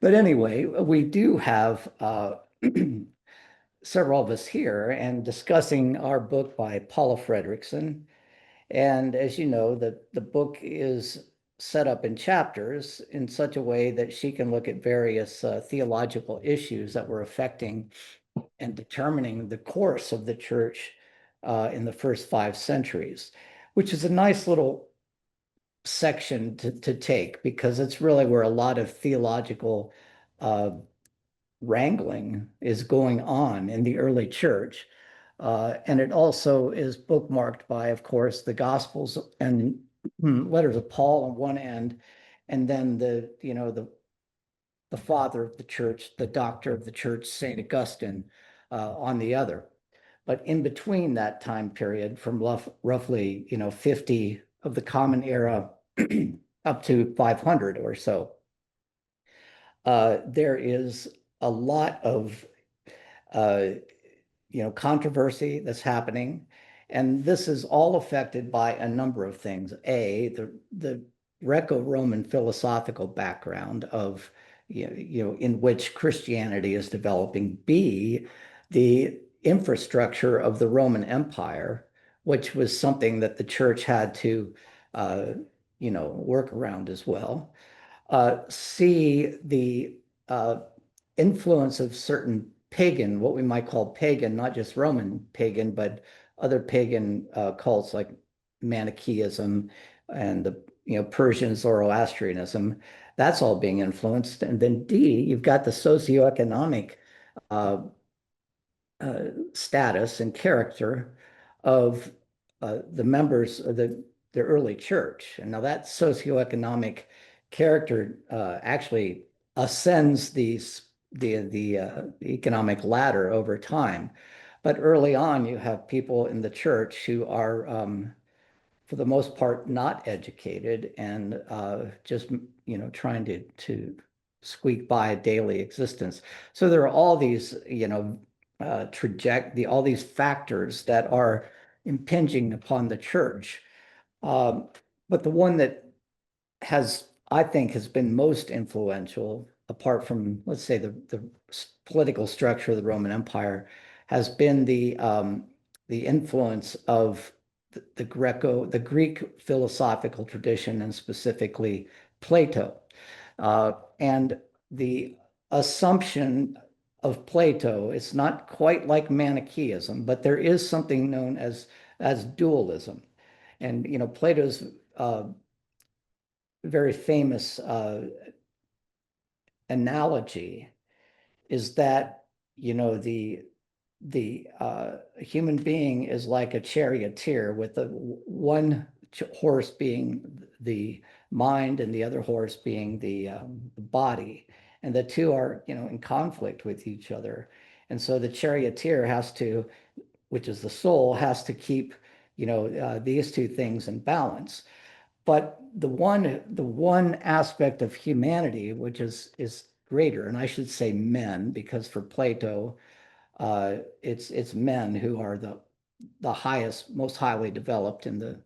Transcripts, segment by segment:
But anyway, we do have several of us here and discussing our book by Paula Fredrickson. And as you know, the book is set up in chapters in such a way that she can look at various theological issues that were affecting and determining the course of the church in the first 5 centuries, which is a nice little section to take because it's really where a lot of theological uh, wrangling is going on in the early church. And it also is bookmarked by, of course, the Gospels and letters of Paul on one end, and then the father of the church, the doctor of the church, Saint Augustine, on the other. But in between that time period, from roughly 50 of the Common Era up to 500 or so, there is a lot of uh, controversy that's happening. And this is all affected by a number of things. A, the Greco-Roman philosophical background of, in which Christianity is developing. B, the infrastructure of the Roman Empire, which was something that the church had to, work around as well. C, the influence of certain pagan, what we might call pagan, not just Roman pagan, but other pagan cults like Manichaeism and the Persian Zoroastrianism. That's all being influenced. And then D, you've got the socioeconomic uh, uh, status and character of the members of the early church. And now that socioeconomic character actually ascends the economic ladder over time. But early on, you have people in the church who are, for the most part, not educated and just trying to squeak by a daily existence. So there are all these all these factors that are impinging upon the church. Um, but the one that I think, has been most influential, apart from, let's say, the political structure of the Roman Empire, has been the influence of the Greek philosophical tradition, and specifically Plato. And the assumption of Plato is not quite like Manichaeism, but there is something known as dualism. And Plato's very famous analogy is that the human being is like a charioteer, with the one horse being the mind and the other horse being the body, and the two are in conflict with each other. And so the charioteer has to, which is the soul, has to keep these two things in balance. But the one aspect of humanity which is greater, and I should say men, because for Plato, it's men who are the highest, most highly developed in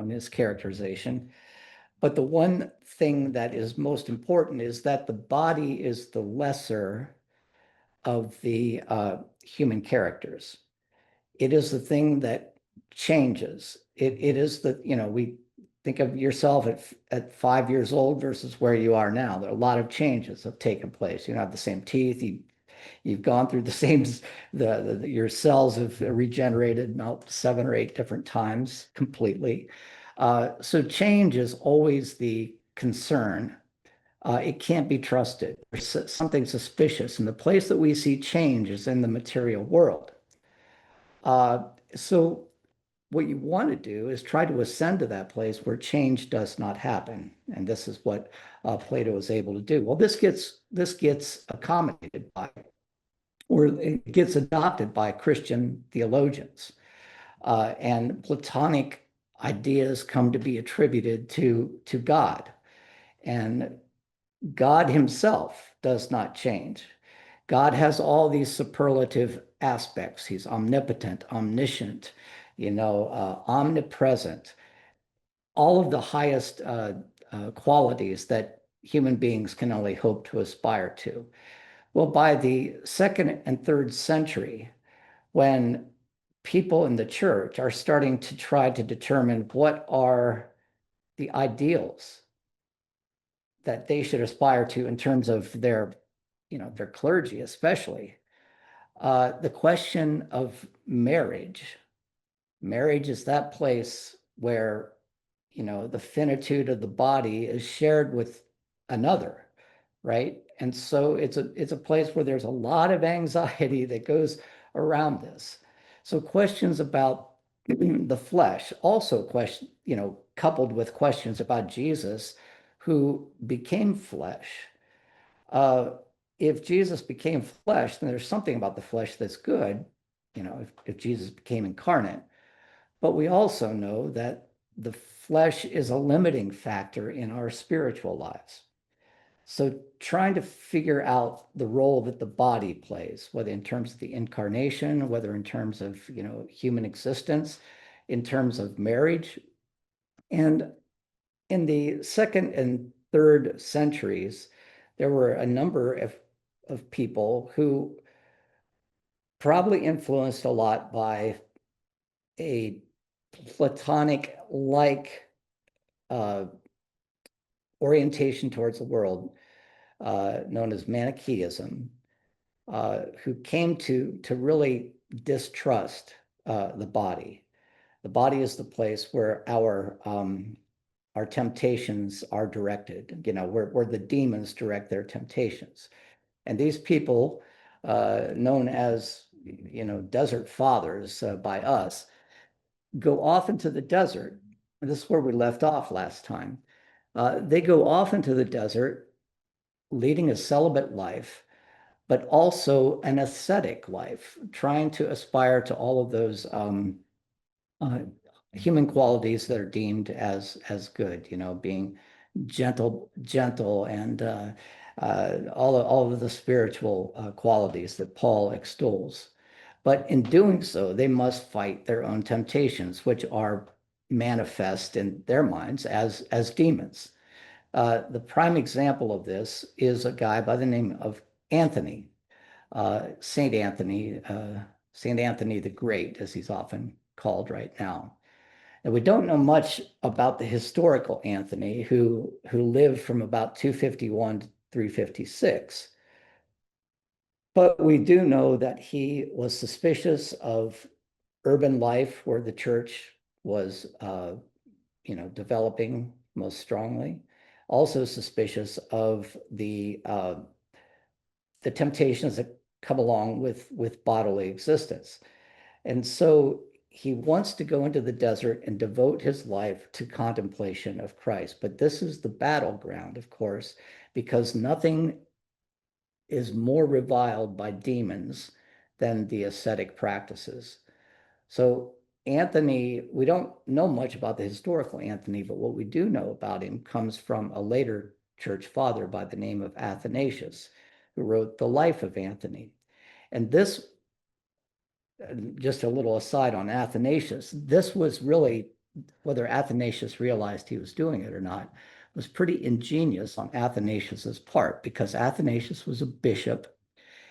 his characterization. But the one thing that is most important is that the body is the lesser of the human characters. It is the thing that changes. It is we think of yourself at 5 years old versus where you are now. There are a lot of changes have taken place. You don't have the same teeth. You've gone through the same, your cells have regenerated about 7 or 8 different times completely. So change is always the concern. It can't be trusted. There's something suspicious. And the place that we see change is in the material world. So what you want to do is try to ascend to that place where change does not happen. And this is what Plato is able to do. Well, this gets accommodated by, or it gets adopted by, Christian theologians. And Platonic ideas come to be attributed to God. And God himself does not change. God has all these superlative aspects. He's omnipotent, omniscient, omnipresent, all of the highest qualities that human beings can only hope to aspire to. Well, by the second and third century, when people in the church are starting to try to determine what are the ideals that they should aspire to in terms of their clergy, especially, the question of marriage. Marriage is that place where, the finitude of the body is shared with another, right? And so it's a place where there's a lot of anxiety that goes around this. So questions about the flesh, also coupled with questions about Jesus, who became flesh. Uh, if Jesus became flesh, then there's something about the flesh that's good, if Jesus became incarnate. But we also know that the flesh is a limiting factor in our spiritual lives. So trying to figure out the role that the body plays, whether in terms of the incarnation, whether in terms of, human existence, in terms of marriage. And in the second and third centuries, there were a number of people who probably influenced a lot by a Platonic-like uh, orientation towards the world, known as Manichaeism, who came to really distrust the body. The body is the place where our temptations are directed, where the demons direct their temptations. And these people, known as, desert fathers by us, go off into the desert. And this is where we left off last time. They go off into the desert, leading a celibate life, but also an ascetic life, trying to aspire to all of those uh, human qualities that are deemed as good, being gentle, and all of the spiritual qualities that Paul extols. But in doing so, they must fight their own temptations, which are manifest in their minds as demons. The prime example of this is a guy by the name of Anthony, Saint Anthony the Great, as he's often called right now. And we don't know much about the historical Anthony, who lived from about 251 to 356. But we do know that he was suspicious of urban life where the church was, developing most strongly. Also suspicious of the temptations that come along with bodily existence. And so he wants to go into the desert and devote his life to contemplation of Christ. But this is the battleground, of course, because nothing is more reviled by demons than the ascetic practices. So Anthony, we don't know much about the historical Anthony, but what we do know about him comes from a later church father by the name of Athanasius, who wrote the life of Anthony. And this, just a little aside on Athanasius, this was really, whether Athanasius realized he was doing it or not, was pretty ingenious on Athanasius's part, because Athanasius was a bishop.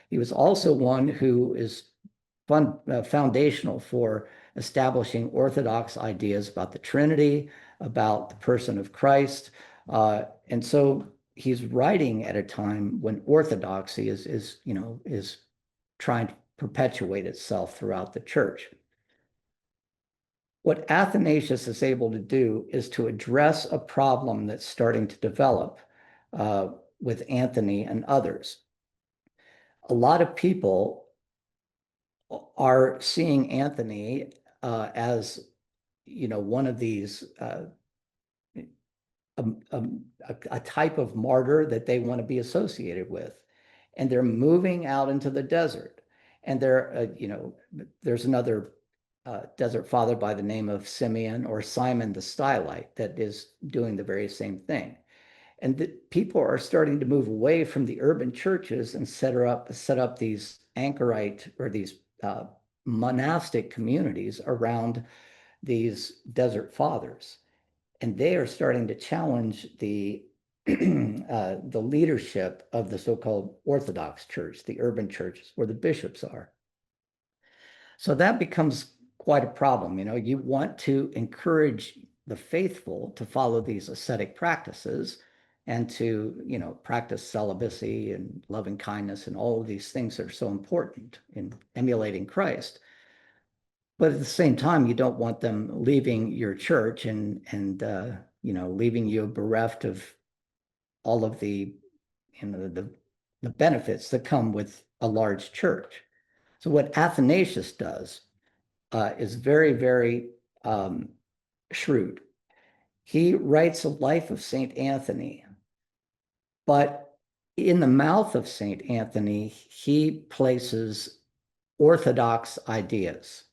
He was also one who is foundational for establishing Orthodox ideas about the Trinity, about the person of Christ. And so he's writing at a time when Orthodoxy is trying to perpetuate itself throughout the church. What Athanasius is able to do is to address a problem that's starting to develop with Anthony and others. A lot of people are seeing Anthony as, one of these, a type of martyr that they want to be associated with. And they're moving out into the desert. And there's another desert father by the name of Simeon or Simon the Stylite that is doing the very same thing. And people are starting to move away from the urban churches and set up these anchorite or these monastic communities around these desert fathers. And they are starting to challenge the the leadership of the so-called Orthodox Church, the urban churches where the bishops are. So that becomes quite a problem. You want to encourage the faithful to follow these ascetic practices and to, practice celibacy and loving kindness and all of these things that are so important in emulating Christ. But at the same time, you don't want them leaving your church and leaving you bereft of all of the benefits that come with a large church. So what Athanasius does is very, very shrewd. He writes a life of Saint Anthony, but in the mouth of Saint Anthony, he places orthodox ideas.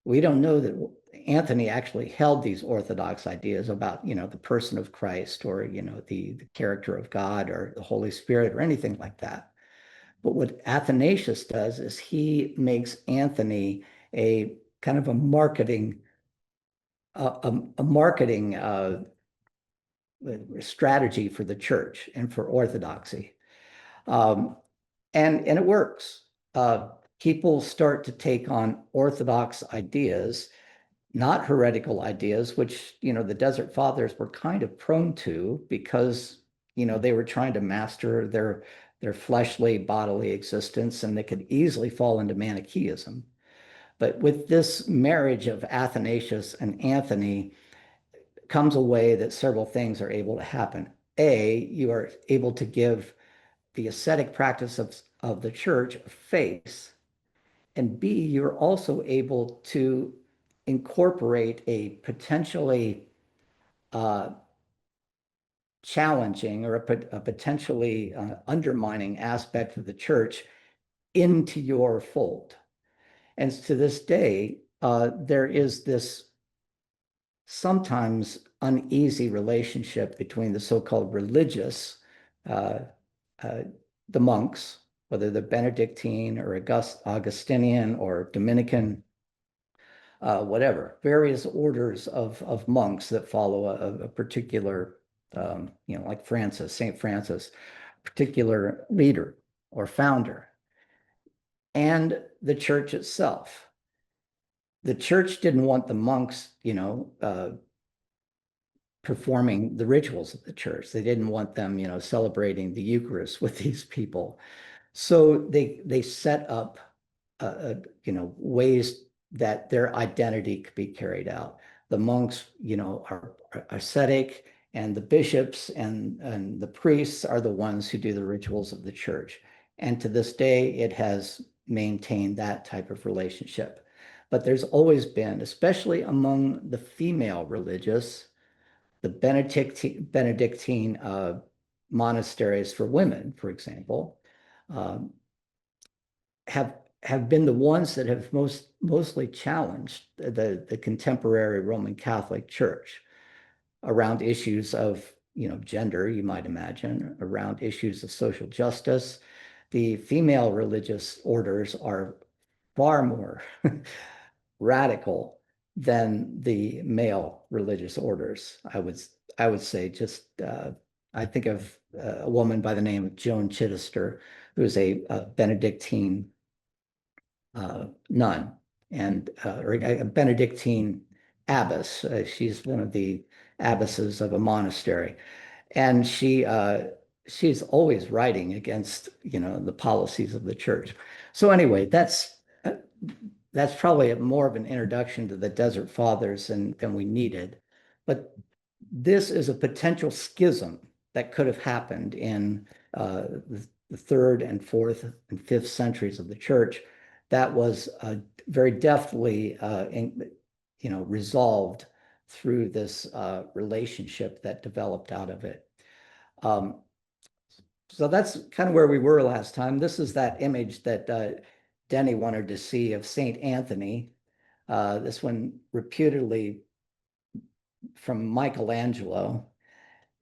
We don't know that Anthony actually held these orthodox ideas about, the person of Christ or, the character of God or the Holy Spirit or anything like that. But what Athanasius does is he makes Anthony a kind of a marketing strategy for the church and for orthodoxy. Um, and it works. People start to take on orthodox ideas, not heretical ideas, which, the Desert Fathers were kind of prone to because, they were trying to master their fleshly bodily existence and they could easily fall into Manichaeism. But with this marriage of Athanasius and Anthony comes a way that several things are able to happen. A, you are able to give the ascetic practice of the church a face. And B, you're also able to incorporate a potentially challenging or a potentially undermining aspect of the church into your fold. And to this day, there is this sometimes uneasy relationship between the so-called religious, uh, uh, the monks, whether they're Benedictine or Augustinian or Dominican, whatever, various orders of monks that follow a particular, like St. Francis, particular leader or founder, and the church itself. The church didn't want the monks, performing the rituals of the church. They didn't want them, celebrating the Eucharist with these people. So they set up, ways that their identity could be carried out. The monks, are ascetic, and the bishops and the priests are the ones who do the rituals of the church. And to this day, it has maintained that type of relationship. But there's always been, especially among the female religious, the Benedictine monasteries for women, for example, um, have been the ones that have mostly challenged the contemporary Roman Catholic Church around issues of gender, you might imagine, around issues of social justice. The female religious orders are far more radical than the male religious orders. I would say just I think of a woman by the name of Joan Chittister, who is a Benedictine nun or a Benedictine abbess. She's one of the abbesses of a monastery, and she's always writing against the policies of the church. So anyway, that's probably more of an introduction to the Desert Fathers than we needed. But this is a potential schism that could have happened in the third and fourth and fifth centuries of the church that was very deftly resolved through this relationship that developed out of it. Um, so that's kind of where we were last time. This is that image that Denny wanted to see of Saint Anthony. This one reputedly from Michelangelo,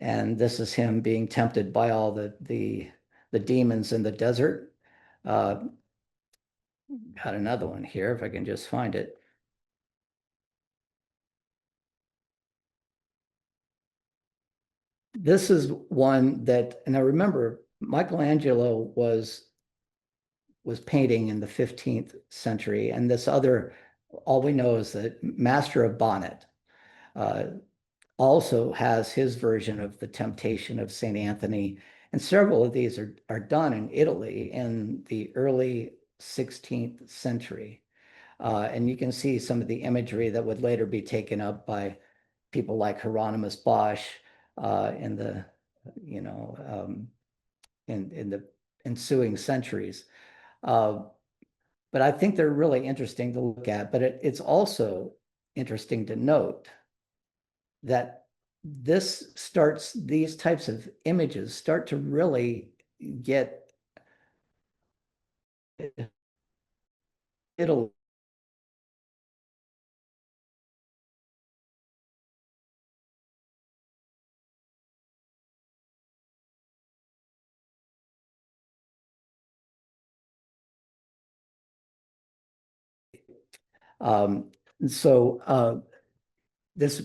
and this is him being tempted by all the demons in the desert. Got another one here if I can just find it. this is one that, and I remember Michelangelo was painting in the 15th century, and this other, all we know is that Master of Bonnet uh, also has his version of the Temptation of St. Anthony. And several of these are done in Italy in the early 16th century. And you can see some of the imagery that would later be taken up by people like Hieronymus Bosch in the, you know, in the ensuing centuries. Uh, but I think they're really interesting to look at. But it's also interesting to note that these types of images start to really get Italy. Um, so this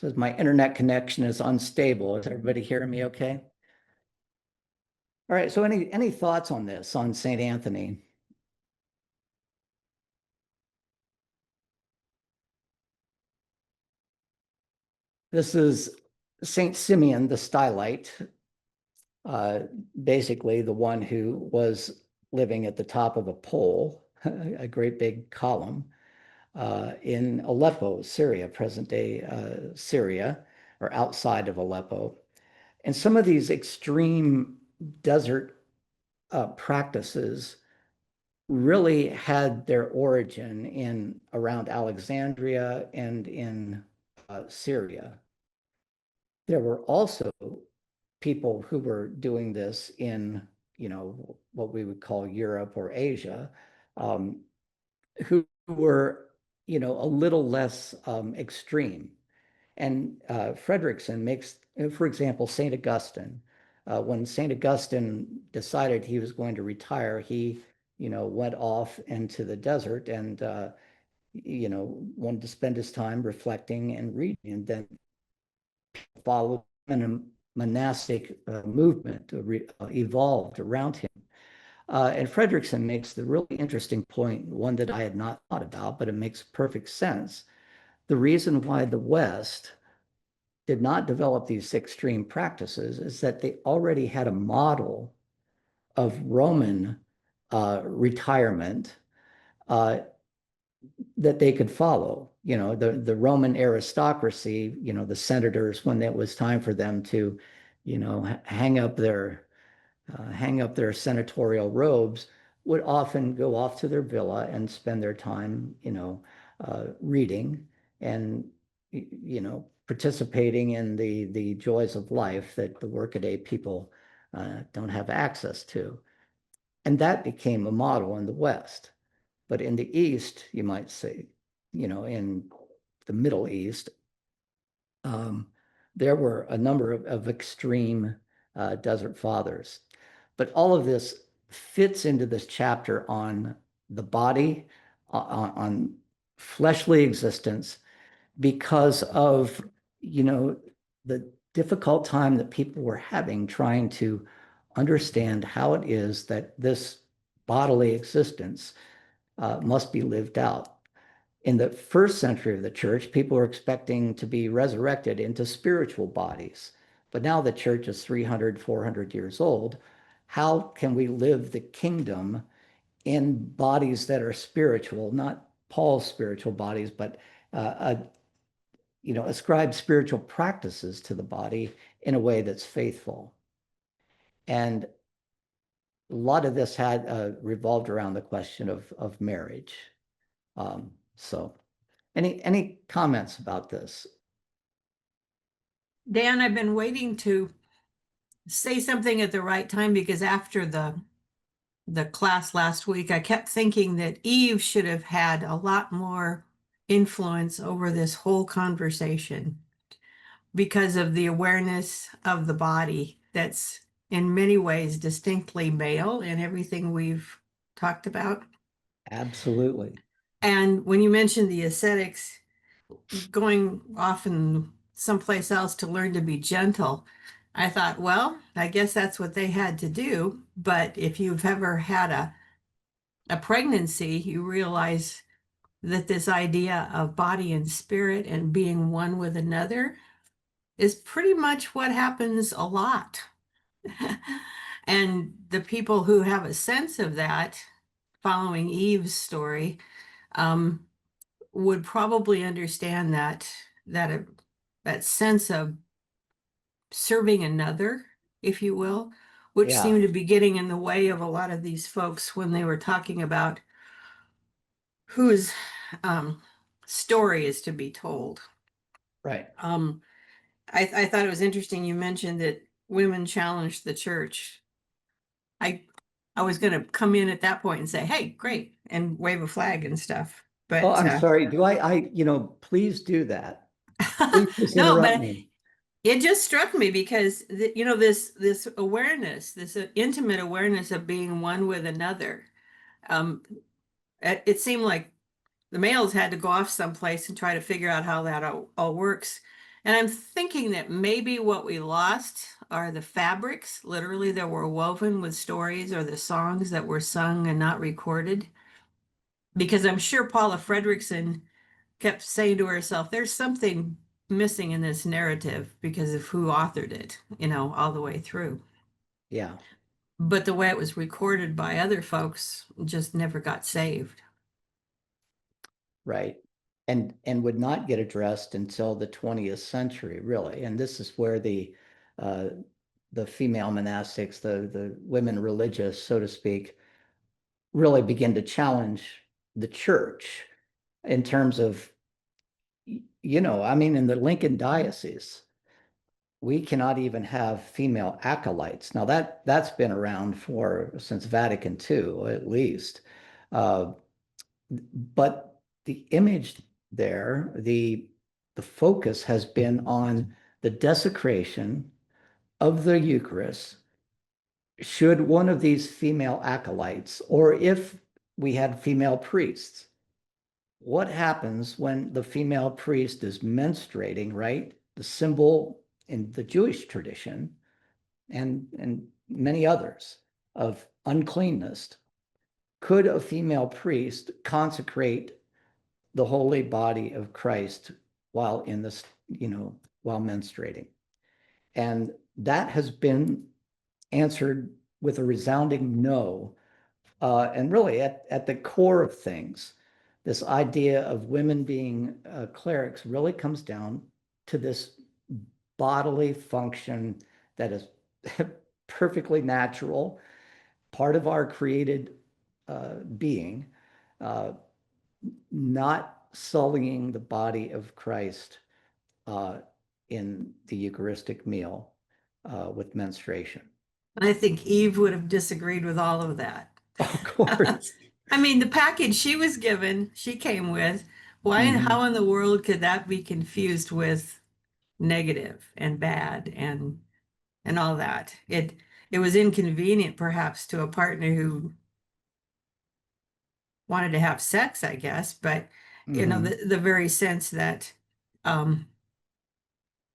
says my internet connection is unstable. Is everybody hearing me okay? All right, so any thoughts on this, on St. Anthony? This is St. Simeon the Stylite, uh, basically the one who was living at the top of a pole, a great big column, in Aleppo, Syria, present day Syria, or outside of Aleppo. And some of these extreme desert practices really had their origin in around Alexandria and in Syria. There were also people who were doing this in, what we would call Europe or Asia, um, who were, a little less extreme. And Frederickson makes, for example, St. Augustine. When St. Augustine decided he was going to retire, he, went off into the desert and, wanted to spend his time reflecting and reading, and then followed in a monastic movement evolved around him. And Frederickson makes the really interesting point, one that I had not thought about, but it makes perfect sense. The reason why the West did not develop these extreme practices is that they already had a model of Roman retirement uh, that they could follow. The Roman aristocracy, the senators, when it was time for them to, hang up their senatorial robes, would often go off to their villa and spend their time, reading and, participating in the joys of life that the workaday people don't have access to. And that became a model in the West. But in the East, you might say, in the Middle East, um, there were a number of extreme desert fathers. But all of this fits into this chapter on the body, on fleshly existence, because of, the difficult time that people were having trying to understand how it is that this bodily existence must be lived out. In the first century of the church, people were expecting to be resurrected into spiritual bodies. But now the church is 300, 400 years old. How can we live the kingdom in bodies that are spiritual, not Paul's spiritual bodies, but ascribe spiritual practices to the body in a way that's faithful? And a lot of this had revolved around the question of marriage. So any comments about this? Dan, I've been waiting to say something at the right time because after the class last week, I kept thinking that Eve should have had a lot more influence over this whole conversation because of the awareness of the body that's in many ways distinctly male in everything we've talked about. Absolutely. And when you mentioned the ascetics going off and someplace else to learn to be gentle. I thought, well, I guess that's what they had to do. But if you've ever had a pregnancy, you realize that this idea of body and spirit and being one with another is pretty much what happens a lot. And the people who have a sense of that, following Eve's story, um, would probably understand that that sense of serving another, if you will, which Yeah, seemed to be getting in the way of a lot of these folks when they were talking about whose story is to be told. right. Um, I thought it was interesting you mentioned that women challenged the church. I I was going to come in at that point and say, "Hey, great," and wave a flag and stuff. Oh, But I'm sorry. Do please do that. Please just no, interrupt but me. it just struck me because this awareness, this intimate awareness of being one with another. Um, it seemed like the males had to go off someplace and try to figure out how that all works. And I'm thinking that maybe what we lost are the fabrics, literally, that were woven with stories or the songs that were sung and not recorded. Because I'm sure Paula Fredrickson kept saying to herself, there's something missing in this narrative because of who authored it, all the way through. Yeah, But the way it was recorded by other folks just never got saved. right. And would not get addressed until the 20th century, really. And this is where uh, the female monastics, the women religious, so to speak, really begin to challenge the church in terms of, I mean, in the Lincoln diocese, we cannot even have female acolytes. Now that's been around for since Vatican II, at least. Uh, but the image there, the focus has been on the desecration of the Eucharist. Should one of these female acolytes, or if we had female priests, what happens when the female priest is menstruating, right? The symbol in the Jewish tradition and many others of uncleanness. Could a female priest consecrate the holy body of Christ while in this, while menstruating? And that has been answered with a resounding no. And really, at the core of things, this idea of women being clerics really comes down to this bodily function that is perfectly natural, part of our created being, uh, not sullying the body of Christ uh, in the Eucharistic meal with menstruation. I think Eve would have disagreed with all of that. Of course. I mean, the package she was given, she came with, why and Mhm. how in the world could that be confused with negative and bad and all that? It was inconvenient perhaps to a partner who wanted to have sex, I guess, but Mhm. the very sense that um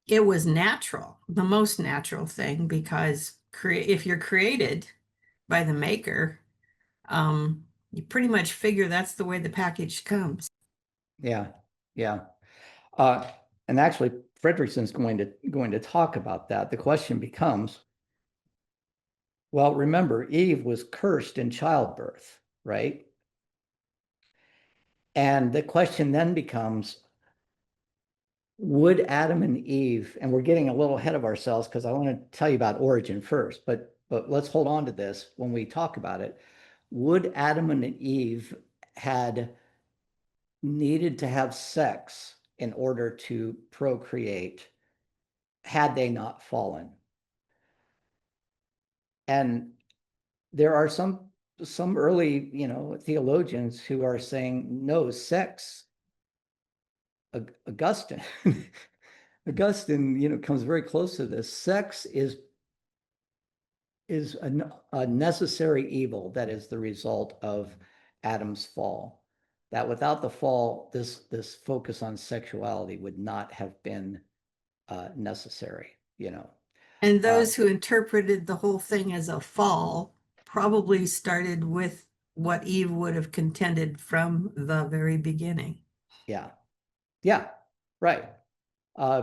it was natural, the most natural thing, because if you're created by the maker, you pretty much figure that's the way the package comes. Yeah. Yeah. Uh, and actually, Fredrickson's going to talk about that. The question becomes, well, remember, Eve was cursed in childbirth, right? And the question then becomes, would Adam and Eve, and we're getting a little ahead of ourselves because I want to tell you about origin first, but let's hold on to this when we talk about it. Would Adam and Eve had needed to have sex in order to procreate had they not fallen? And there are some early, theologians who are saying no, sex. Augustine, Augustine, comes very close to this. Sex is a necessary evil that is the result of Adam's fall. That without the fall, this focus on sexuality would not have been necessary, you know. And Uh, those who interpreted the whole thing as a fall probably started with what Eve would have contended from the very beginning. yeah, yeah, right.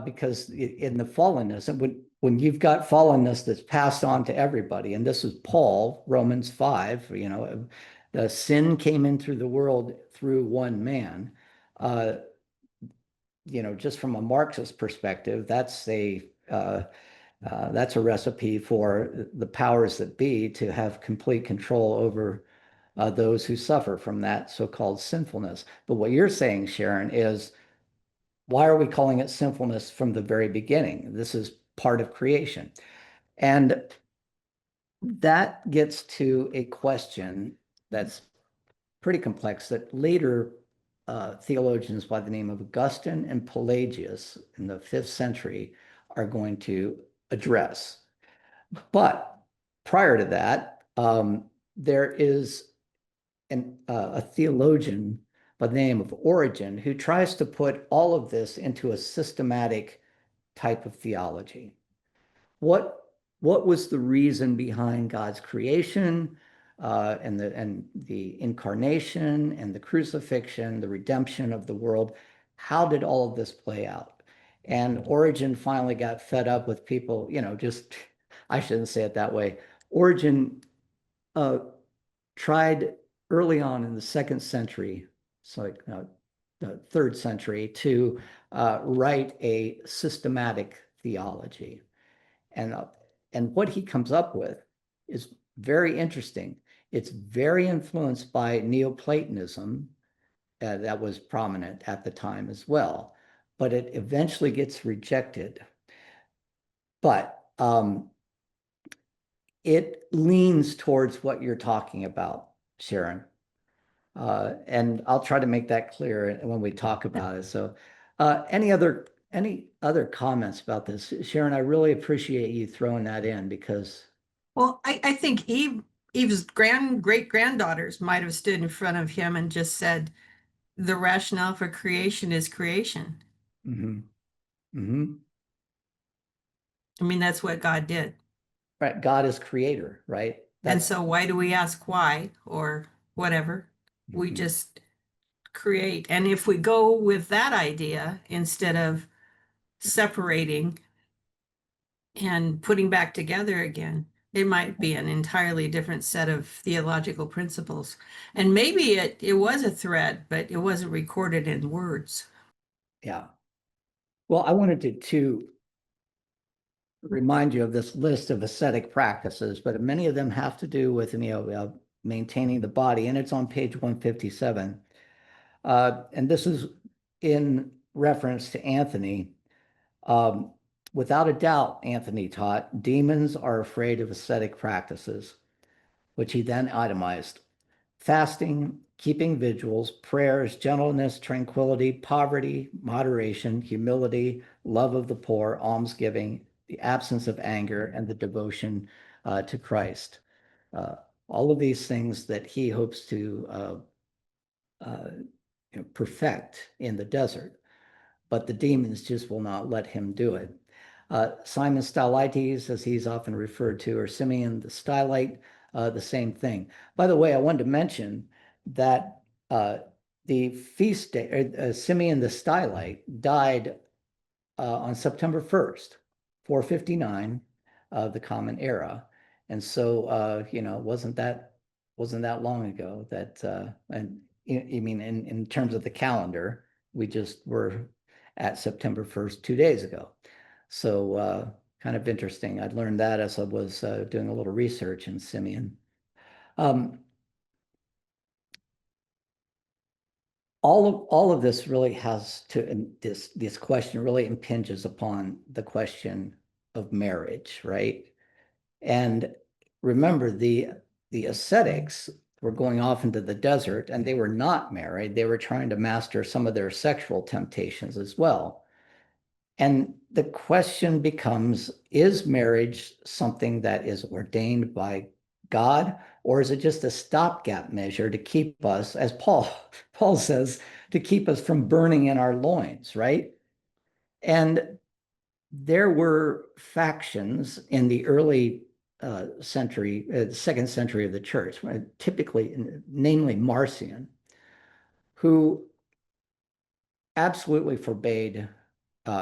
Because in the fallenness, and when you've got fallenness that's passed on to everybody, and this is Paul, Romans 5, you know, the sin came in through the world through one man. Uh, you know, just from a Marxist perspective, that's a recipe for the powers that be to have complete control over those who suffer from that so-called sinfulness. But what you're saying, Sharon, is why are we calling it sinfulness from the very beginning? This is part of creation. And that gets to a question that's pretty complex that later theologians by the name of Augustine and Pelagius in the 5th century are going to address. But prior to that, there is a theologian by the name of Origen who tries to put all of this into a systematic type of theology. What was the reason behind God's creation and the incarnation and the crucifixion, the redemption of the world? How did all of this play out? And Origen finally got fed up with people, you know, just I shouldn't say it that way. Origen uh, tried early on in the 2nd century, so like the 3rd century, to write a systematic theology. And, uh, and what he comes up with is very interesting. It's very influenced by Neoplatonism, that was prominent at the time as well, but it eventually gets rejected. But it leans towards what you're talking about, Sharon. And I'll try to make that clear when we talk about it. So, any other comments about this, Sharon? I really appreciate you throwing that in because Well, I think Eve's great granddaughters might have stood in front of him and just said, the rationale for creation is creation. mhm, mhm. I mean, that's what God did. Right, God is creator, right? And That's so why do we ask why or whatever? We mhm, just create. And if we go with that idea instead of separating and putting back together again, it might be an entirely different set of theological principles. And maybe it was a thread, but it wasn't recorded in words. yeah. Well, I wanted to remind you of this list of ascetic practices, but many of them have to do with maintaining the body, and it's on page 157. And this is in reference to Anthony. Um, Without a doubt, Anthony taught, demons are afraid of ascetic practices, which he then itemized. Fasting, keeping vigils, prayers, gentleness, tranquility, poverty, moderation, humility, love of the poor, almsgiving, the absence of anger, and the devotion to Christ. Uh, all of these things that he hopes to uh, perfect in the desert, but the demons just will not let him do it. Simon Stylites, as he's often referred to, or Simeon the Stylite, the same thing. By the way, I wanted to mention that the feast day, Simeon the Stylite died on September 1st, 459 of the Common Era. And so, wasn't that long ago that, and you mean in terms of the calendar, we just were at September 1st 2 days ago. So kind of interesting. I'd learned that as I was doing a little research in Simeon. Um, all of this really has to, and this question really impinges upon the question of marriage, right? And remember, the ascetics were going off into the desert and they were not married. They were trying to master some of their sexual temptations as well. And the question becomes, is marriage something that is ordained by God, or is it just a stopgap measure to keep us, as Paul says, to keep us from burning in our loins, right? And there were factions in the early second century of the church, typically, namely Marcion, who absolutely forbade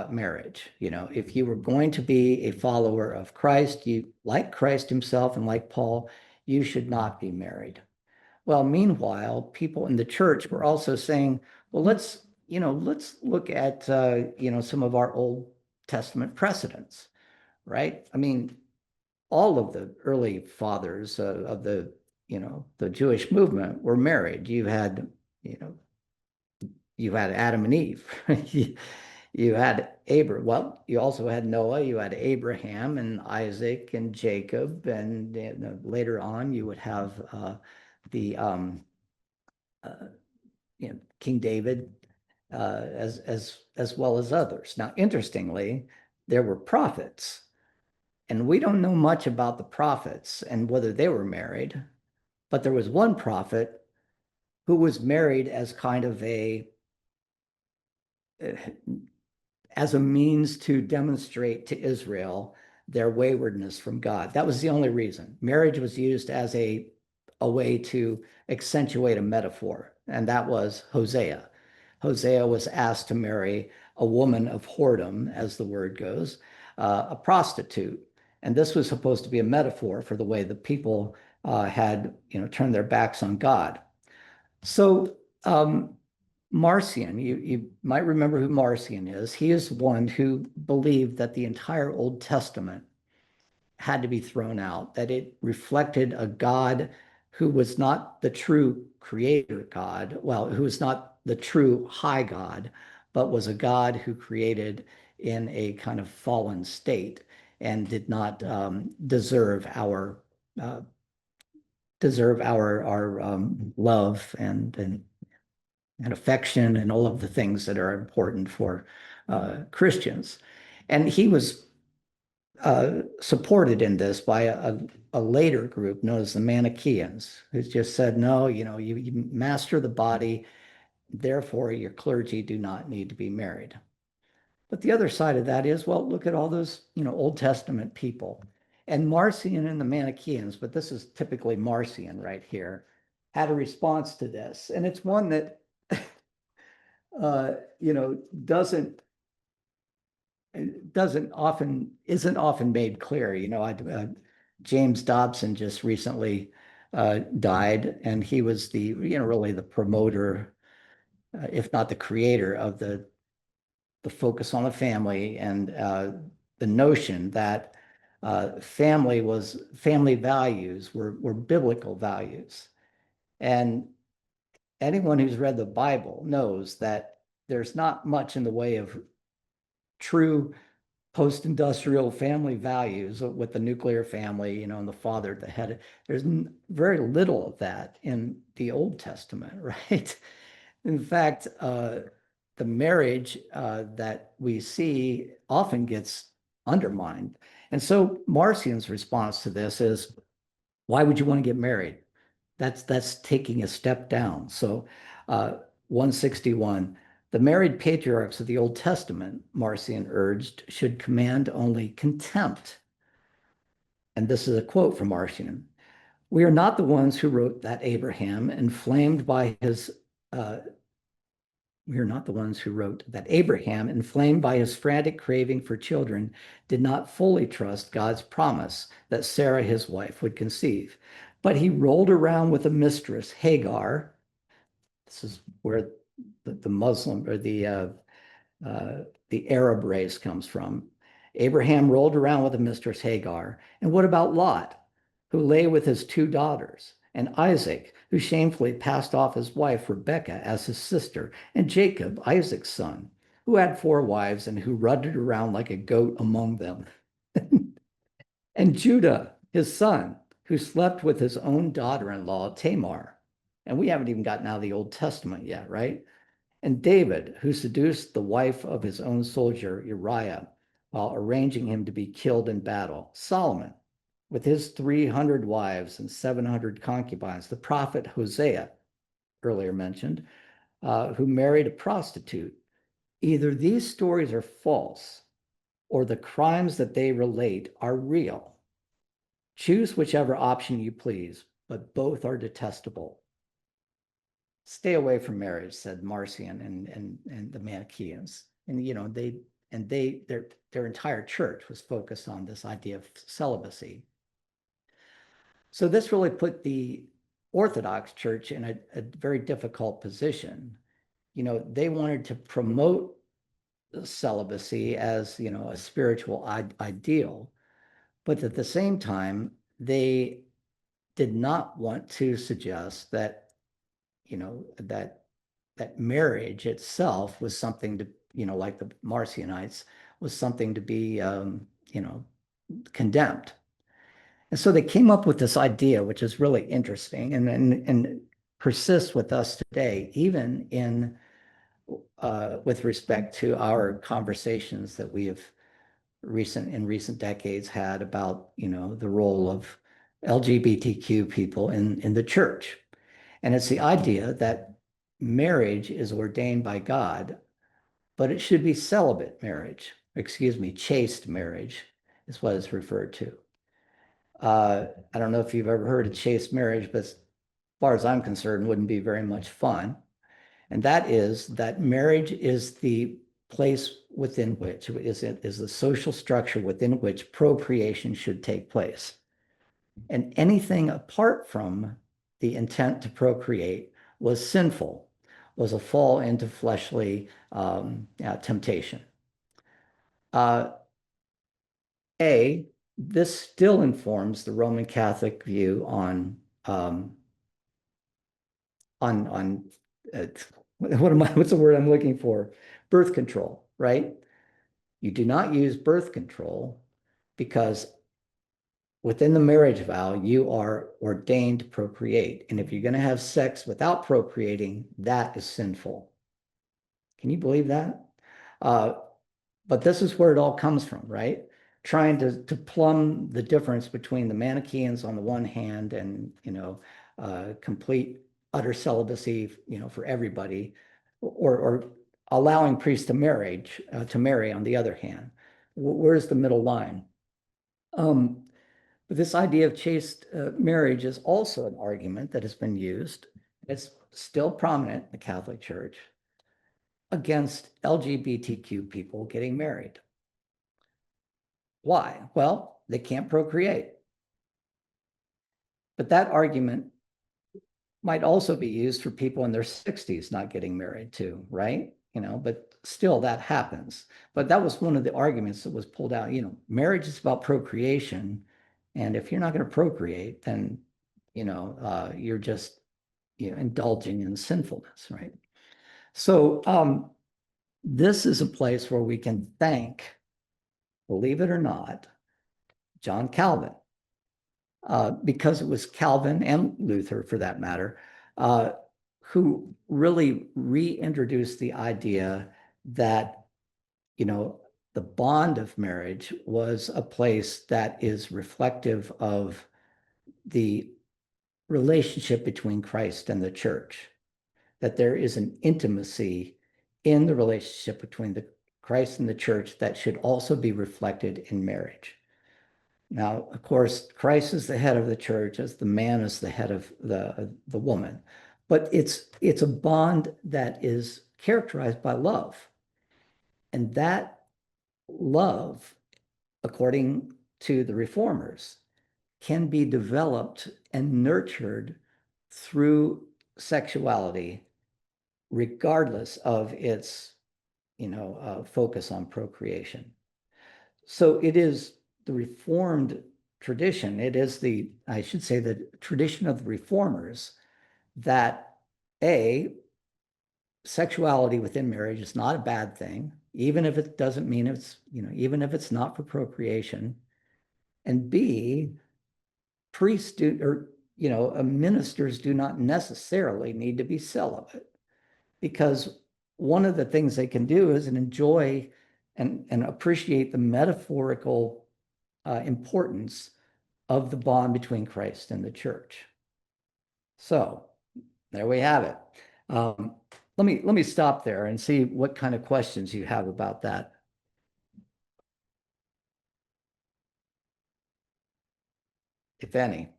marriage. If you were going to be a follower of Christ, you like Christ himself and like Paul, you should not be married. Well, meanwhile, people in the church were also saying, well, let's look at some of our Old Testament precedents, right? I mean, all of the early fathers of the Jewish movement were married. You know, you had Adam and Eve. You had Abraham. Well, you also had Noah. You had Abraham and Isaac and Jacob, and later on you would have the King David, as well as others. Now, interestingly, there were prophets, and we don't know much about the prophets and whether they were married, but there was one prophet who was married as kind of as a means to demonstrate to Israel their waywardness from God. That was the only reason. Marriage was used as a way to accentuate a metaphor, and that was Hosea. Hosea was asked to marry a woman of whoredom, as the word goes, a prostitute. And this was supposed to be a metaphor for the way the people had, turned their backs on God. So Marcion, you might remember who Marcion is. He is one who believed that the entire Old Testament had to be thrown out, that it reflected a God who was not the true creator God, well, who was not the true high God, but was a God who created in a kind of fallen state and did not deserve our love and affection and all of the things that are important for Christians. And he was supported in this by a later group known as the Manichaeans, who just said, no, you master the body, therefore your clergy do not need to be married. But the other side of that is, well, look at all those, Old Testament people. And Marcion and the Manichaeans, but this is typically Marcion right here, had a response to this. And it's one that, doesn't isn't often made clear. James Dobson just recently died, and he was really the promoter, if not the creator, of the focus on the family and the notion that family values were biblical values. And anyone who's read the Bible knows that there's not much in the way of true post-industrial family values with the nuclear family, and the father at the head. There's very little of that in the Old Testament, right? In fact, the marriage that we see often gets undermined. And so Marcion's response to this is, why would you want to get married? That's taking a step down. So 161, the married patriarchs of the Old Testament, Marcion urged, should command only contempt. And this is a quote from Marcion. We are not the ones who wrote that Abraham, inflamed by his frantic craving for children, did not fully trust God's promise that Sarah, his wife, would conceive. But he rolled around with a mistress, Hagar. This is where the Muslim or the Arab race comes from. Abraham rolled around with a mistress, Hagar. And what about Lot, who lay with his two daughters? And Isaac, who shamefully passed off his wife Rebekah as his sister, and Jacob, Isaac's son, who had 4 wives and who rutted around like a goat among them. And Judah, his son, who slept with his own daughter-in-law, Tamar. And we haven't even gotten out of the Old Testament yet, right? And David, who seduced the wife of his own soldier, Uriah, while arranging him to be killed in battle. Solomon, with his 300 wives and 700 concubines. The prophet Hosea, earlier mentioned, who married a prostitute. Either these stories are false or the crimes that they relate are real. Choose whichever option you please, but both are detestable. Stay away from marriage, said Marcion and the Manichaeans. And their entire church was focused on this idea of celibacy. So this really put the Orthodox Church in a very difficult position. They wanted to promote celibacy as, a spiritual ideal, but at the same time, they did not want to suggest that, that marriage itself was something to, like the Marcionites, was something to be, condemned. And so they came up with this idea, which is really interesting and persists with us today, even with respect to our conversations that we have in recent decades had about, the role of LGBTQ people in the church. And it's the idea that marriage is ordained by God, but it should be celibate marriage. Excuse me, chaste marriage is what it's referred to. I don't know if you've ever heard of chaste marriage, but as far as I'm concerned, wouldn't be very much fun. And that is that marriage is the place within which is the social structure within which procreation should take place. And anything apart from the intent to procreate was sinful, was a fall into fleshly temptation. This still informs the Roman Catholic view on what's the word I'm looking for? Birth control, right? You do not use birth control because within the marriage vow, you are ordained to procreate. And if you're going to have sex without procreating, that is sinful. Can you believe that? But this is where it all comes from, right? Trying to plumb the difference between the Manichaeans on the one hand and, complete utter celibacy, for everybody, or allowing priests to marry on the other hand. Where's the middle line? But this idea of chaste marriage is also an argument that has been used. It's still prominent in the Catholic Church against LGBTQ people getting married. Why? Well, they can't procreate. But that argument might also be used for people in their 60s not getting married too, right? But still that happens. But that was one of the arguments that was pulled out. Marriage is about procreation. And if you're not going to procreate, then, you're just, indulging in sinfulness, right? So this is a place where we can thank, believe it or not, John Calvin, because it was Calvin and Luther, for that matter, who really reintroduced the idea that, the bond of marriage was a place that is reflective of the relationship between Christ and the church, that there is an intimacy in the relationship between the Christ and the church that should also be reflected in marriage. Now, of course, Christ is the head of the church, as the man is the head of the woman. But it's a bond that is characterized by love. And that love, according to the reformers, can be developed and nurtured through sexuality, regardless of its, focus on procreation. So it is the Reformed tradition. It is I should say, the tradition of the reformers that sexuality within marriage is not a bad thing, even if it doesn't mean it's, even if it's not for procreation. And B, priests do, or, ministers do not necessarily need to be celibate, because one of the things they can do is enjoy and appreciate the metaphorical importance of the bond between Christ and the church. So there we have it. Let me stop there and see what kind of questions you have about that. if any?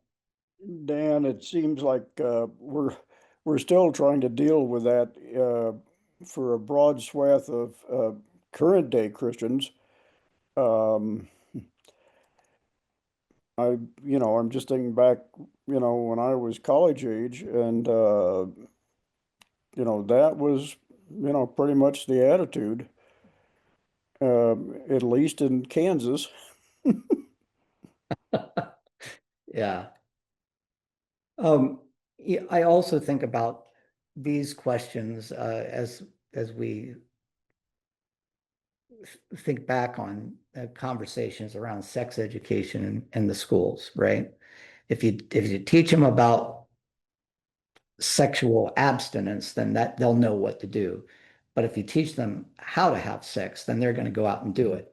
Dan, it seems like we're still trying to deal with that for a broad swath of current day Christians. Um, I'm just thinking back, when I was college age, and that was, pretty much the attitude, at least in Kansas. Yeah. Yeah, I also think about these questions as we think back on conversations around sex education in the schools, right? If you teach them about sexual abstinence, then that they'll know what to do. But if you teach them how to have sex, then they're going to go out and do it.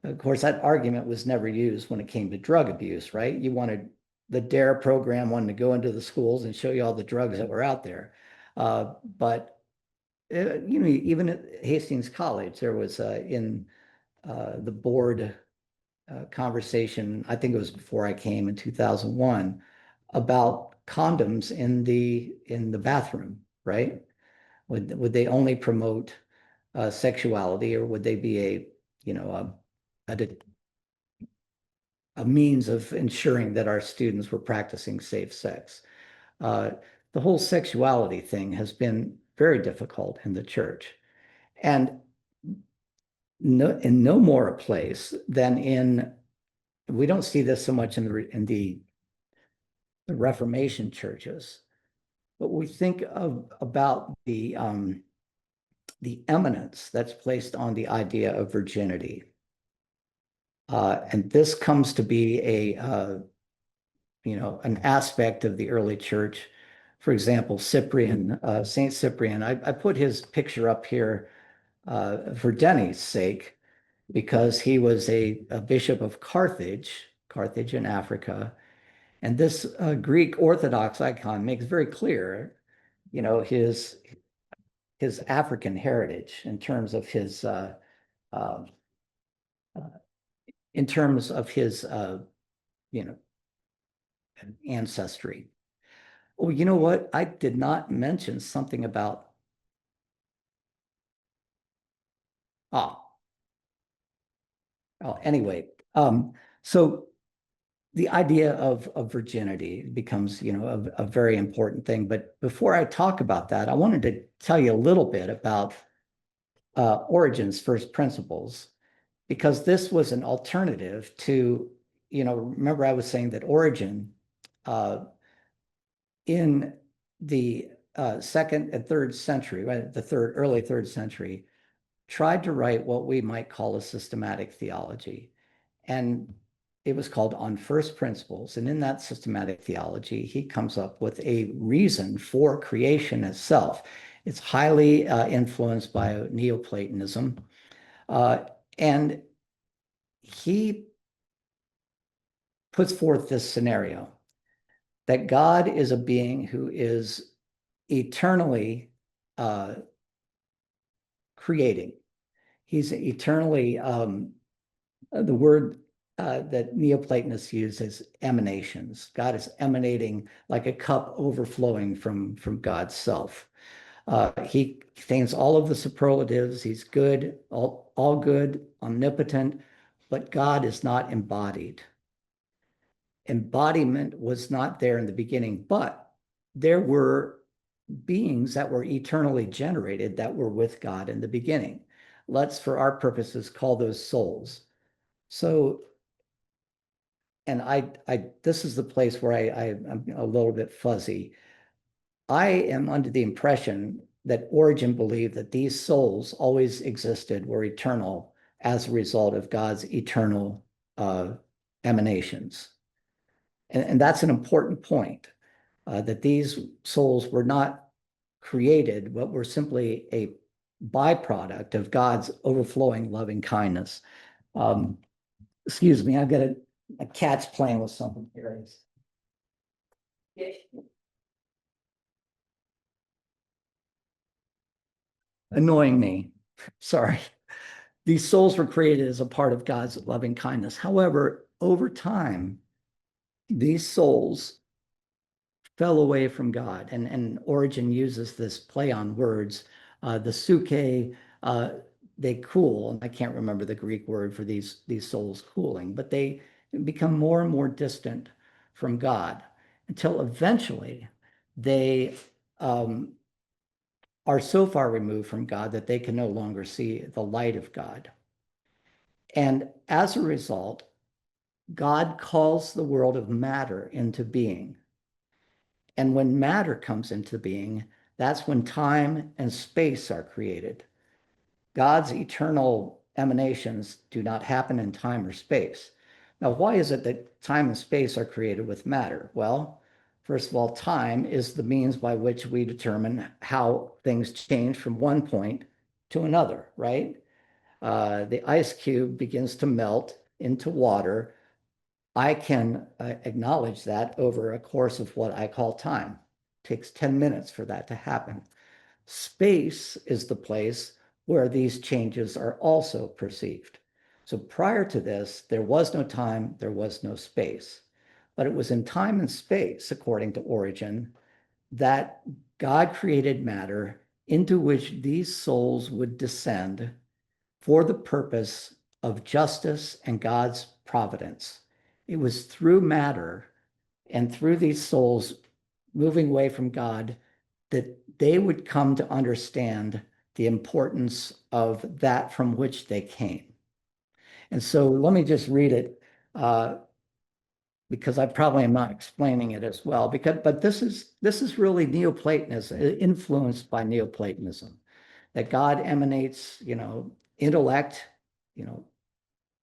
Of course, that argument was never used when it came to drug abuse, right? You wanted the DARE program wanted to go into the schools and show you all the drugs that were out there. But even at Hastings College, there was in the board conversation, I think it was before I came in 2001, about condoms in the bathroom, right? Would they only promote sexuality, or would they be a means of ensuring that our students were practicing safe sex? Uh, the whole sexuality thing has been very difficult in the church, and in no more a place than in, we don't see this so much in the Reformation churches, but we think about the eminence that's placed on the idea of virginity. And this comes to be an aspect of the early church. For example, Cyprian, Saint Cyprian, I put his picture up here for Denny's sake, because he was a bishop of Carthage in Africa. And this Greek Orthodox icon makes very clear, his African heritage in terms of his uh, in terms of his you know ancestry. Oh, you know what? I did not mention something about ah oh, anyway. So the idea of virginity becomes, a very important thing. But before I talk about that, I wanted to tell you a little bit about Origen's first principles, because this was an alternative to, remember I was saying that Origen uh, in the second and third century, right, early third century, tried to write what we might call a systematic theology. And it was called On First Principles. And in that systematic theology, he comes up with a reason for creation itself. It's highly influenced by Neoplatonism. And he puts forth this scenario that God is a being who is eternally creating. He's eternally, the word that Neoplatonists use is emanations. God is emanating like a cup overflowing from God's self. He contains all of the superlatives. He's good, all good, omnipotent, but God is not embodied. Embodiment was not there in the beginning, but there were beings that were eternally generated that were with God in the beginning. Let's, for our purposes, call those souls. So, and this is the place where I'm a little bit fuzzy. I am under the impression that Origen believed that these souls always existed, were eternal as a result of God's eternal emanations. And that's an important point, that these souls were not created, but were simply a byproduct of God's overflowing loving kindness. Excuse me, I've got a cat's playing with something here. Annoying me. Sorry. These souls were created as a part of God's loving kindness. However, over time, these souls fell away from God. And Origen uses this play on words. The Suke, they cool, and I can't remember the Greek word for these souls cooling, but they become more and more distant from God until eventually they are so far removed from God that they can no longer see the light of God. And as a result, God calls the world of matter into being. And when matter comes into being, that's when time and space are created. God's eternal emanations do not happen in time or space. Now, why is it that time and space are created with matter? Well, first of all, time is the means by which we determine how things change from one point to another, right? The ice cube begins to melt into water. I can acknowledge that over a course of what I call time. It takes 10 minutes for that to happen. Space is the place where these changes are also perceived. So prior to this, there was no time, there was no space. But it was in time and space, according to Origen, that God created matter into which these souls would descend for the purpose of justice and God's providence. It was through matter and through these souls moving away from God that they would come to understand the importance of that from which they came. And so let me just read it because I probably am not explaining it as well. But this is really Neoplatonism, influenced by Neoplatonism, that God emanates, intellect,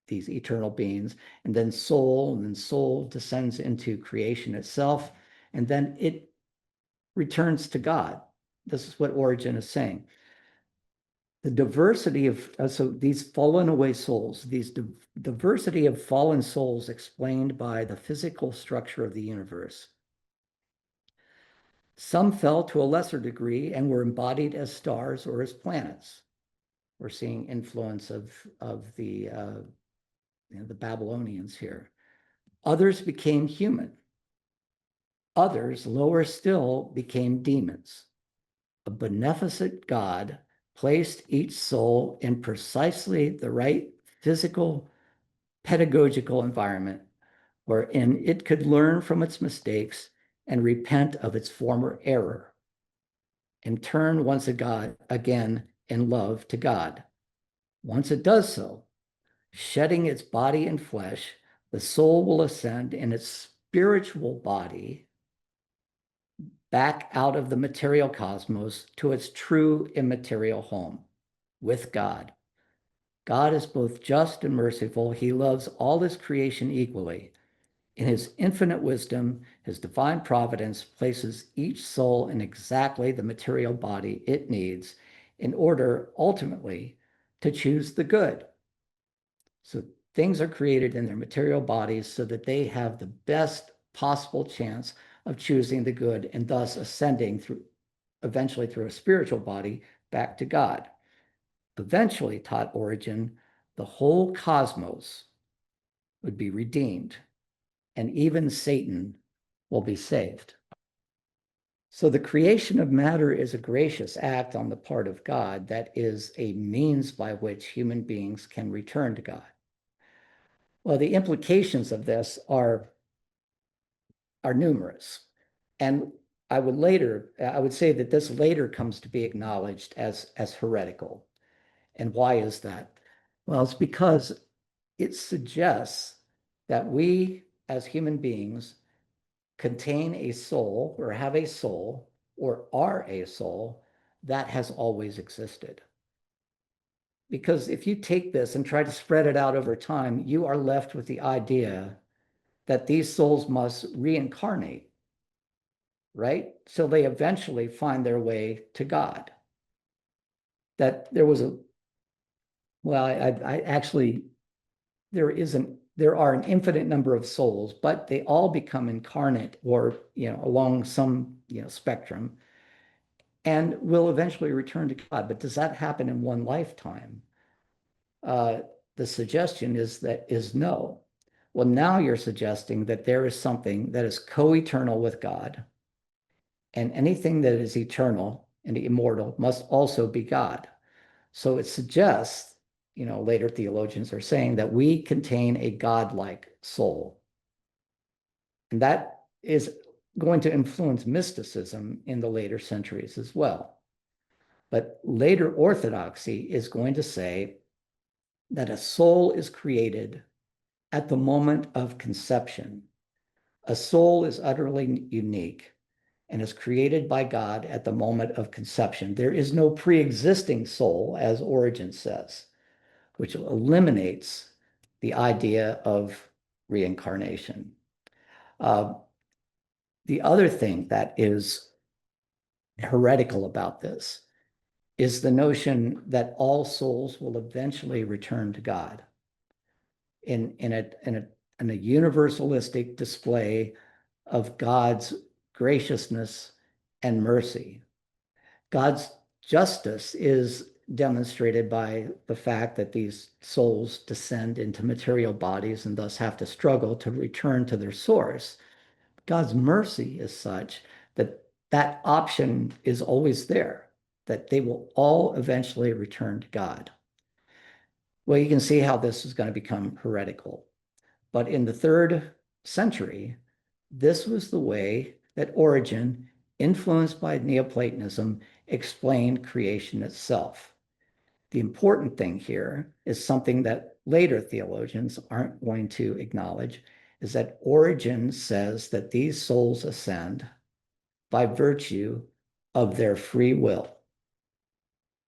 these eternal beings, and then soul descends into creation itself, and then it returns to God. This is what Origen is saying. The diversity of, so these fallen away souls, diversity of fallen souls explained by the physical structure of the universe. Some fell to a lesser degree and were embodied as stars or as planets. We're seeing influence of the the Babylonians here. Others became human. Others, lower still, became demons. A beneficent God placed each soul in precisely the right physical, pedagogical environment wherein it could learn from its mistakes and repent of its former error and turn once again in love to God. Once it does so, shedding its body and flesh, the soul will ascend in its spiritual body back out of the material cosmos to its true immaterial home with God. God is both just and merciful. He loves all his creation equally. In his infinite wisdom, his divine providence places each soul in exactly the material body it needs in order ultimately to choose the good. So things are created in their material bodies so that they have the best possible chance of choosing the good and thus ascending eventually through a spiritual body back to God. Eventually, taught Origen, the whole cosmos would be redeemed and even Satan will be saved. So the creation of matter is a gracious act on the part of God that is a means by which human beings can return to God. Well, the implications of this are numerous. And I would say that this later comes to be acknowledged as heretical. And why is that? Well, it's because it suggests that we as human beings contain a soul or have a soul or are a soul that has always existed. Because if you take this and try to spread it out over time, you are left with the idea that these souls must reincarnate, right? So they eventually find their way to God. That there was I actually, there are an infinite number of souls, but they all become incarnate or, along some, spectrum and will eventually return to God. But does that happen in one lifetime? The suggestion is no. Well, now you're suggesting that there is something that is co-eternal with God, and anything that is eternal and immortal must also be God. So it suggests, later theologians are saying that we contain a godlike soul. And that is going to influence mysticism in the later centuries as well. But later orthodoxy is going to say that a soul is created at the moment of conception. A soul is utterly unique and is created by God at the moment of conception. There is no pre-existing soul, as Origen says, which eliminates the idea of reincarnation. The other thing that is heretical about this is the notion that all souls will eventually return to God in a universalistic display of God's graciousness and mercy. God's justice is demonstrated by the fact that these souls descend into material bodies and thus have to struggle to return to their source. God's mercy is such that that option is always there, that they will all eventually return to God. Well, you can see how this is going to become heretical. But in the 3rd century, this was the way that Origen, influenced by Neoplatonism, explained creation itself. The important thing here is something that later theologians aren't going to acknowledge, is that Origen says that these souls ascend by virtue of their free will.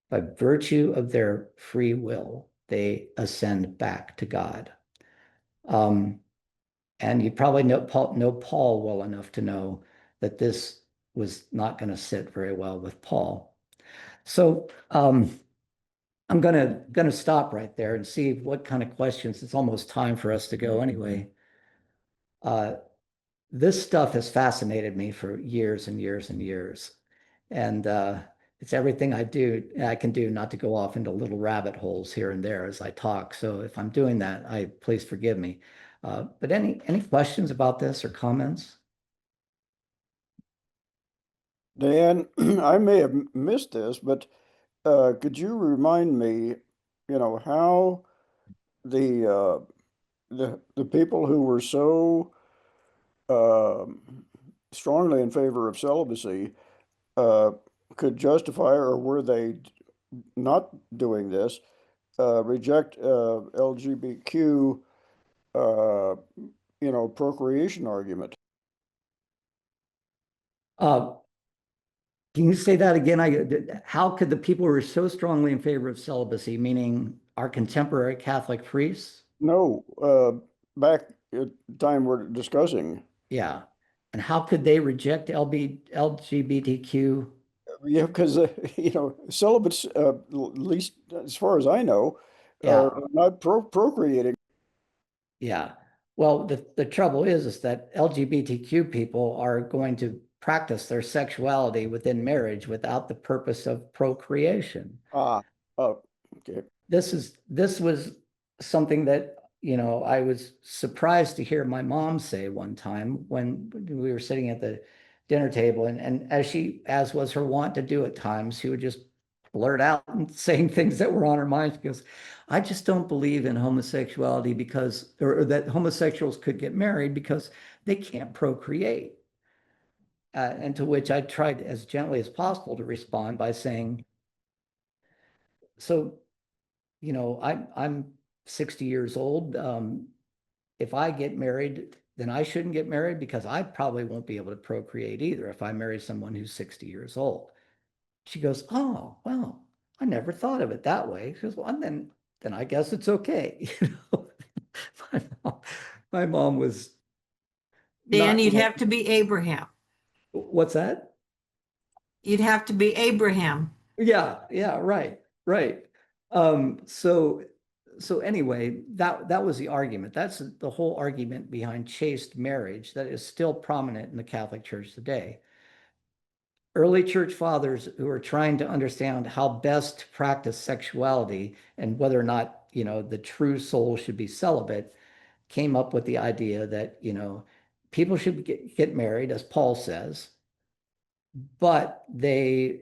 By virtue of their free will, they ascend back to God. And you probably know Paul well enough to know that this was not going to sit very well with Paul. So I'm gonna stop right there and see what kind of questions. It's almost time for us to go anyway. This stuff has fascinated me for years and years and years, and it's everything I can do not to go off into little rabbit holes here and there as I talk. So if I'm doing that, please forgive me. But any questions about this or comments? Dan, I may have missed this, but could you remind me, how the people who were so strongly in favor of celibacy uh, could justify, or were they not doing this, reject LGBTQ, uh, procreation argument? Uh, can you say that again? How could the people who are so strongly in favor of celibacy, meaning our contemporary Catholic priests? No, back at the time we're discussing. Yeah. And how could they reject LGBTQ? Yeah, because celibates, at least as far as I know, Yeah. are not procreating. Yeah. Well, the trouble is that LGBTQ people are going to practice their sexuality within marriage without the purpose of procreation. Ah, oh, okay. This was something that, I was surprised to hear my mom say one time when we were sitting at the dinner table, and as was her wont to do at times, she would just blurt out and saying things that were on her mind. She goes, I just don't believe in homosexuality or that homosexuals could get married because they can't procreate. And to which I tried as gently as possible to respond by saying, so, I'm 60 years old. If I get married, then I shouldn't get married because I probably won't be able to procreate either if I marry someone who's 60 years old. She goes, oh, well, I never thought of it that way. She goes, well, then I guess it's okay. My mom, my mom was Dan, not, you'd have to be Abraham. what's that? You'd have to be Abraham. Yeah, right. So anyway, that was the argument. That's the whole argument behind chaste marriage that is still prominent in the Catholic Church today. Early church fathers who are trying to understand how best to practice sexuality and whether or not, the true soul should be celibate, came up with the idea that, people should get married, as Paul says, but if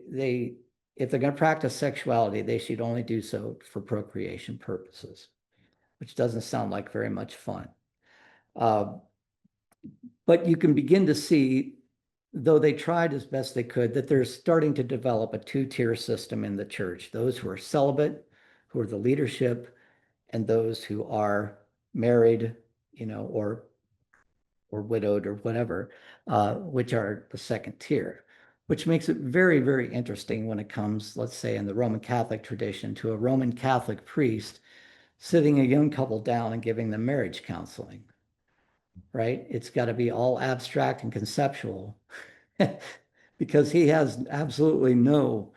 they're going to practice sexuality, they should only do so for procreation purposes, which doesn't sound like very much fun. But you can begin to see, though they tried as best they could, that they're starting to develop a two-tier system in the church. Those who are celibate, who are the leadership, and those who are married, or widowed or whatever, which are the second tier, which makes it very, very interesting when it comes, let's say, in the Roman Catholic tradition, to a Roman Catholic priest sitting a young couple down and giving them marriage counseling, right? It's got to be all abstract and conceptual because he has absolutely no,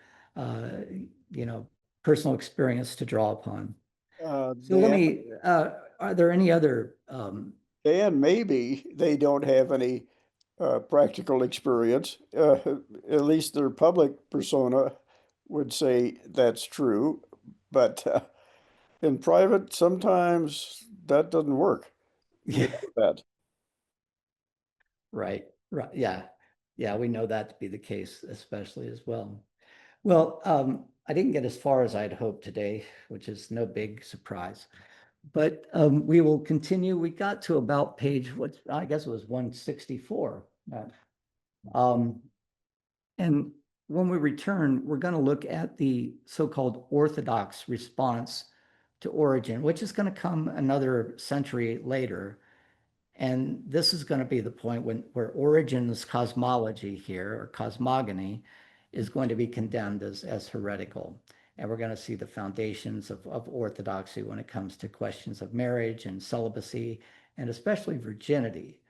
personal experience to draw upon. So let Dan, me, are there any other, Dan, maybe they don't have any practical experience. At least their public persona would say that's true, but in private, sometimes that doesn't work. You yeah, know that. right, right, yeah. Yeah, we know that to be the case, especially as well. Well, I didn't get as far as I'd hoped today, which is no big surprise. But we will continue. We got to about page, what I guess it was 164. Um, and when we return, we're going to look at the so-called Orthodox response to Origen, which is going to come another century later. And this is going to be the point where Origen's cosmology here, or cosmogony, is going to be condemned as heretical. And we're going to see the foundations of orthodoxy when it comes to questions of marriage and celibacy, and especially virginity.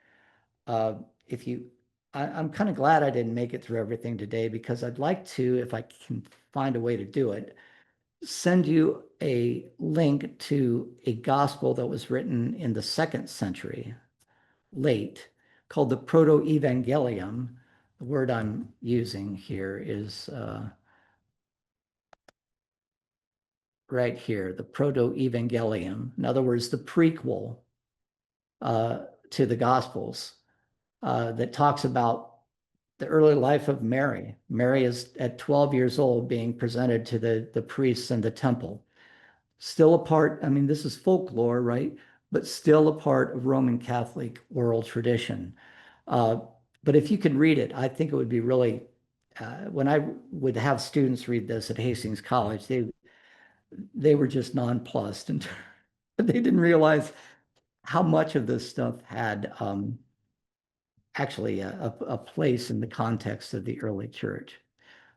If you, I'm kind of glad I didn't make it through everything today, because I'd like to, if I can find a way to do it, send you a link to a gospel that was written in the 2nd century, late, called the Proto-Evangelium. The word I'm using here is right here, the Proto-Evangelium. In other words, the prequel to the Gospels that talks about the early life of Mary. Mary is at 12 years old being presented to the priests in the temple. Still a part, I mean, this is folklore, right? But still a part of Roman Catholic oral tradition. But if you could read it, I think it would be really, when I would have students read this at Hastings College, they were just nonplussed, and they didn't realize how much of this stuff had actually a place in the context of the early church.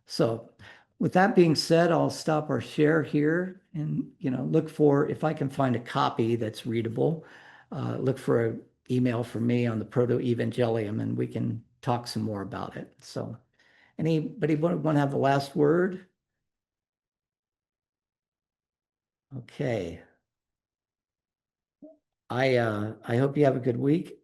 So with that being said, I'll stop our share here and, look for, if I can find a copy that's readable, look for an email from me on the Proto-Evangelium, and we can talk some more about it. So anybody want to have the last word? Okay. I hope you have a good week.